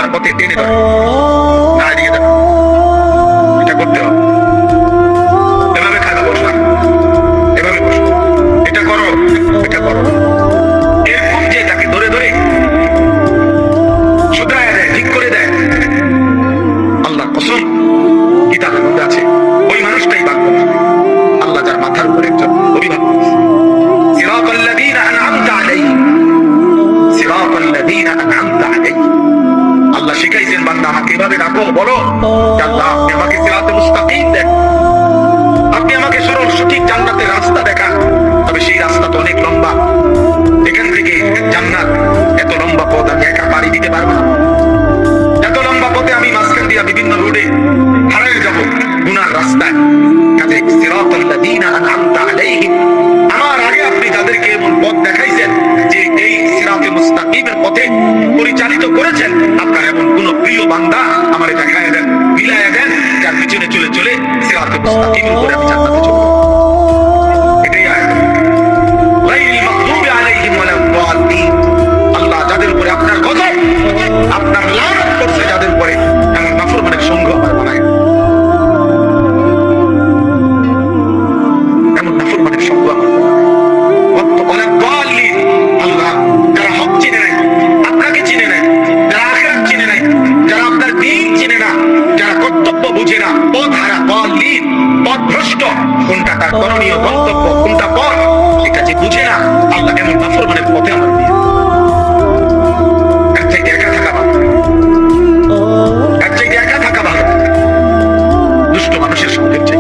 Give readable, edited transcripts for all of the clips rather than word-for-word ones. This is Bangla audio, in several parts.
আল্লাহর পথে টেনে ধরে না দিয়ে দেবে। এটা করতে হবে। এভাবে খাবে বসো, এভাবে বসো, এটা করো, এটা করো। এরকম যে তাকে ধরে ধরে শুধরায় দেয়, ঠিক করে দেয়, আল্লাহ কসম কিতাবের মধ্যে আছে ওই মানুষটাই ভাগ্য। আল্লাহ যার মাথার উপর একজন অভিভাবক। সিরাতাল্লাযীনা আন'আমতা আলাইহিম, সিরাতাল্লাযীনা আন'আমতা আলাইহিম। আল্লাহ শিখাইছেন বান্দা আমাকে এভাবে ডাকো, বলো আল্লাহ আপনি আমাকে সিরাতে মুস্তাকিম দেন, আপনি আমাকে সরল সঠিক জান্নাতের রাস্তা দেখান। তবে সেই রাস্তা তো অনেক লম্বা, এখান থেকে জান্নাত এত লম্বা পথ আমি একা পাড়ি দিতে পারবো না। এত লম্বা পথে আমি মাঝখান দিয়া বিভিন্ন রোডে হারিয়ে যাব গুনার রাস্তায়। কাজে সিরাতাল্লাযীনা আন'আমতা আলাইহিম, আমার আগে আপনি তাদেরকে এমন পথ দেখাইছেন যে এই সিরাতে মুস্তাকিমের পথে পরিচালিত করেছেন। আপনার এমন কোন প্রিয় বান্দা আমারে দেখায় দেন, মিলায়া দেন, যার পিছনে চলে চলে সিরাতে মুস্তাকিমের উপরে আমি জান্নাতে চলব। এটাই আয়াত। গায়রিল মাগদুবি আলাইহিম ওয়ালাদ দাল্লিন। আল্লাহ যাদের উপরে আপনার গজব, আপনার লানত করছে যাদের উপরে, এমন নাফরমানের সঙ্গ আমার বানায়, এমন নাফরমানের সঙ্গ আমার ওয়ালাদ দাল্লিন। আল্লাহ যারা হক চিনে নাই, আপনাকে চিনে নাই, যারা আখিরাত চিনে নাই, যারা আপনার দ্বীন চিনে না, যারা কর্তব্য বুঝে না, পথ হারা, দাল্লিন, পথভ্রষ্ট, কোনটা তার করণীয় গন্তব্য, কোনটা পথ এটা যে বুঝে না, আল্লাহ এমন নাফরমানের পথে আমার দিয়ে এর চাইতে একা থাকা ভালো, এর চাইতে একা থাকা ভালো। দুষ্ট মানুষের সঙ্গে চাই,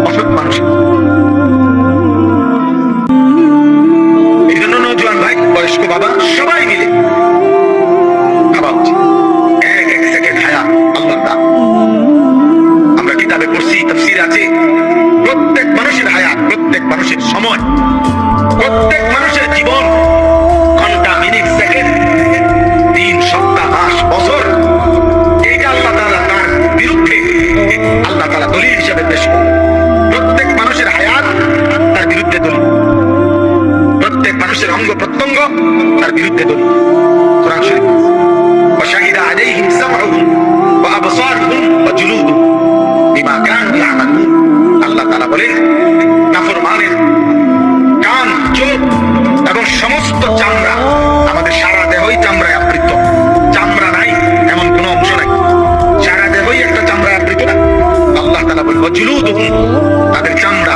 অসৎ মানুষের। এই জন্য নওজোয়ান ভাই, বয়স্ক বাবা, সবাই মিলে খাওয়া উচিত। এক এক সেকেন্ড হায়াত আল্লাহর দান। আমরা কিতাবে পড়ছি, তাফসীরে আছে, প্রত্যেক মানুষের হায়াত, প্রত্যেক মানুষের সময়, প্রত্যেক মানুষের জীবন, ঘন্টা, মিনিট, সেকেন্ড, দিন, সপ্তাহ, মাস, বছর, এইটা আল্লাহ তাআলা তার বিরুদ্ধে আল্লাহ তাআলা দলিল হিসেবে পেশ করেন। প্রত্যেক মানুষের হায়াত তার বিরুদ্ধে দলিল, প্রত্যেক মানুষের অঙ্গ প্রত্যঙ্গ তার বিরুদ্ধে দলিল। কোরআন শরীফ, ওয়াশাহিদা আলাইহিম সামউহুম ওয়া আবসারুহুম ওয়া জুলুদুহুম বিমা কানু ইয়ামালুন। আল্লাহ তাআলা বলেন নাফরমানের কান, চোখ এবং সমস্ত চামড়া, আমাদের সারা দেহই চামড়ায় আবৃত, চামড়া নাই এমন কোন অংশ নাই, সারা দেহই একটা চামড়ায় আবৃত না। আল্লাহ তাআলা বলেন ওয়া জুলুদুহুম, তাদের চামড়া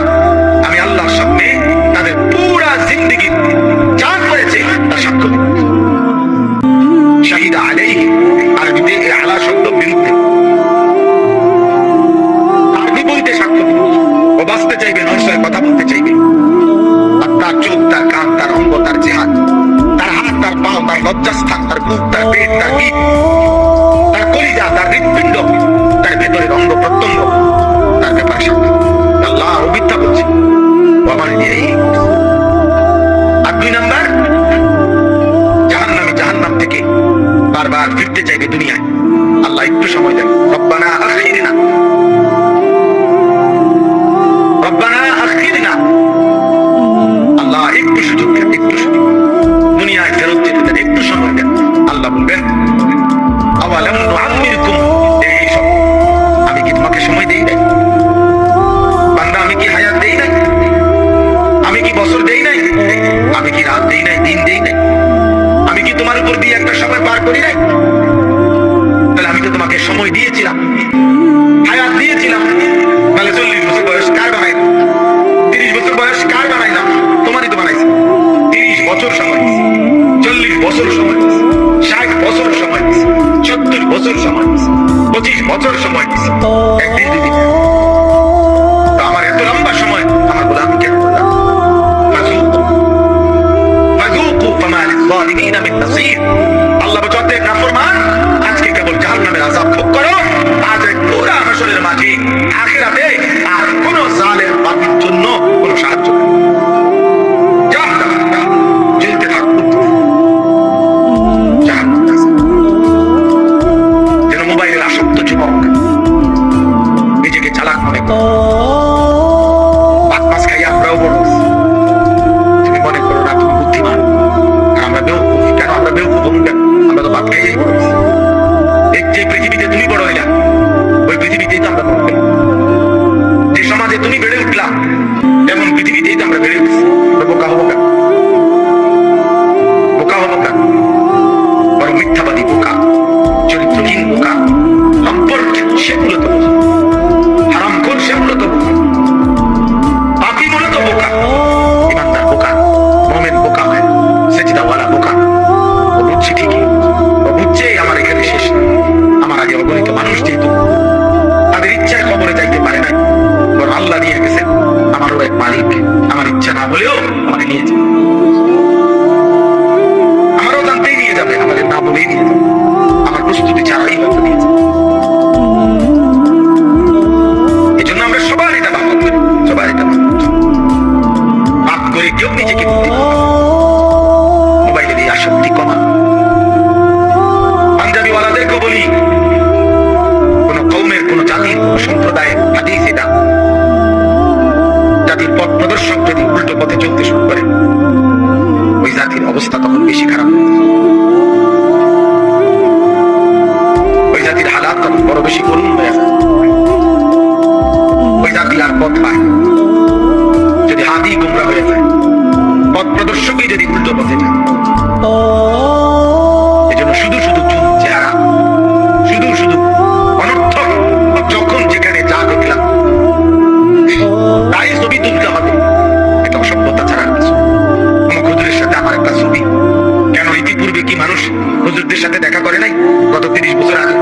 আমি আল্লাহর সামনে তাদের পুরা জিন্দেগি যা করেছে তা সাক্ষ্য দিই। শাহিদা আলাইহি, আরবিতে এই আলা শব্দ বিরুদ্ধে, আরবি বলতে সাক্ষ্য দিই। ও বাঁচতে চাইবে, নরসয় কথা বলতে চাইবে, আর তার চোখ, তার কান, তার অঙ্গ, তার জিহাদ, তার হাত, তার পাও, তার লজ্জাস্থান, তার বুক, তার পেট, তার পিঠ, তার কলিজা, তার হৃৎপিণ্ড, তার ভেতরের অঙ্গ প্রত্যঙ্গ, তার ব্যাপারে সাক্ষ্য। আল্লাহ মিথ্যা বলছে, আমার এই। আর 2 নাম্বার, জাহান্নামী জাহান্নাম থেকে বারবার ফিরতে চাইবে দুনিয়ায়। আল্লাহ একটু সময় দেন, রব্বানা আখিরনা, রব্বানা আখিরনা, আল্লাহ একটু সুযোগ দেন, একটু সুযোগ, দুনিয়ায় ফেরত যেতে দেন, একটু সময় দেন। আল্লাহ বলবেন আওয়ালাম নুআম্মিরকুম, এই সব আমি কি তোমাকে সময় দেই নাই? বান্দা আমি কি হায়াত দেই নাই? আমি কি বছর দেই নাই? আমি কি রাত দেই নাই, দিন দেই নাই? আমি কি তোমার উপর দিয়ে একটা সময় পার করি নাই? তাহলে আমি তো তোমাকে সময় দিয়েছিলাম, হায়াত দিয়েছিলাম। তাহলে 40 বছর বয়স কার বানাই? 30 বছর বয়স কার বানাইলাম? তোমারই তো বানাইছি। 30 বছর সময় দিছি, 40 বছর সময় দিছি, 60 বছর সময় দিছি, 70 বছর সময় দিছি, 25 বছর সময় দিছি, একদিন 2 দিন। তো আমার এত লম্বা সময় আমার গোলাম কেন করলাম? ফাযুকু ফামা লিয-যালিমিনা মিন নাসীর। আল্লাহ বলতে নাফরমান আজকে কেবল জাহান্নামের আযাব ভোগ করো, আজ পুরা হাসরের মাঝে আখিরাতে আর কোন জালেম বাতির জন্য কোনো সাহায্য নেই। জ্বলতে থাকুন জাহান্নাম। যেন মোবাইলের আসক্ত যুবক নিজেকে চালাক মনে করো, ভাত মাছ খাই আমরাও বড়, তুমি মনে করো না তুমি বুদ্ধিমান। আর আমরা বেউকুফ, কেন আমরা বেউকুফ? আমরা তো ভাত খাইয়েই বড়। হাত তখন বড় বেশি করুন হয়ে যায়। ওই জাতি আর পথ পায় না। যদি হাতই গুমরা হয়ে যায়, পথ প্রদর্শকই যদি উল্টো পথে যায়, এজন্য শুধু শুধু চুল চেহারা, শুধু শুধু অনর্থক, যখন যেখানে যা দেখলাম তাই ছবি তুলতে হবে, এটা অসভ্যতা ছাড়া কিছু। আমার হুজুরের সাথে আমার একটা ছবি, কেন ইতিপূর্বে কি মানুষ হুজুরদের সাথে দেখা করে নাই গত 30 বছর আগে?